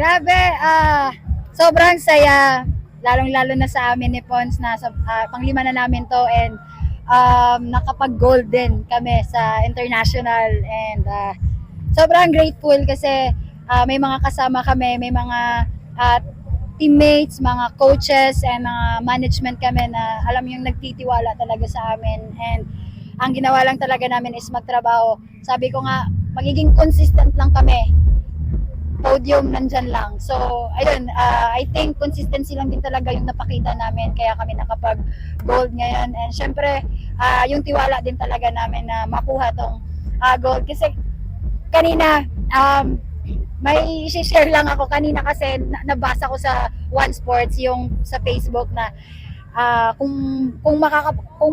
Grabe, sobrang saya. Lalong-lalo na sa amin ni Pons na panglima na namin to and nakapag-gold din kami sa international and sobrang grateful kasi may mga kasama kami, may mga teammates, mga coaches and mga management kami na alam yung nagtitiwala talaga sa amin and ang ginawa lang talaga namin is magtrabaho. Sabi ko nga, magiging consistent lang kami, podium nandyan lang. So, ayun, I think consistency lang din talaga yung napakita namin kaya kami nakapag-gold ngayon. And syempre, yung tiwala din talaga namin na makuha tong gold. Kasi kanina, may share lang ako kanina kasi nabasa ko sa One Sports yung sa Facebook na kung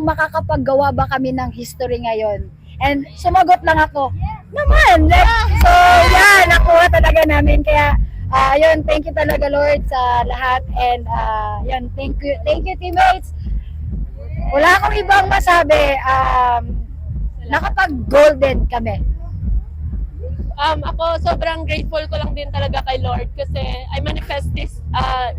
makakapaggawa ba kami ng history ngayon. And sumagot lang ako, naman! So, yeah, nakuha talaga namin. Kaya, yun, thank you talaga, Lord, sa lahat. And, yun, thank you, teammates. Wala akong ibang masabi. Nakapag-golden kami. Ako sobrang grateful ko lang din talaga kay Lord kasi I manifest this,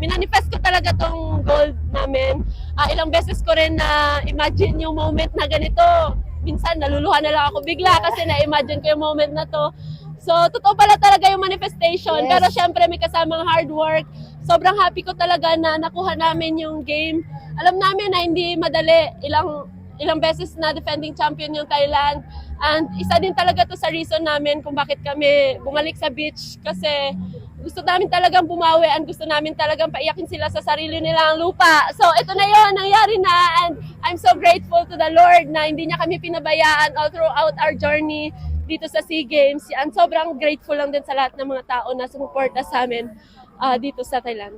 minanifest ko talaga tong gold namin. Ilang beses ko rin na imagine yung moment na ganito. Minsan naluluha na lang ako bigla kasi na-imagine ko yung moment na to. So, totoo pala talaga yung manifestation. Yes. Pero syempre may kasamang hard work. Sobrang happy ko talaga na nakuha namin yung game. Alam namin na hindi madali. Ilang beses na defending champion yung Thailand. And isa din talaga to sa reason namin kung bakit kami bumalik sa beach. Kasi gusto namin talagang bumawi and gusto namin talagang paiyakin sila sa sarili nilang lupa. So ito na yon, nangyari na. And I'm so grateful to the Lord na hindi niya kami pinabayaan all throughout our journey dito sa SEA Games. And sobrang grateful lang din sa lahat ng mga tao na sumuporta sa amin dito sa Thailand.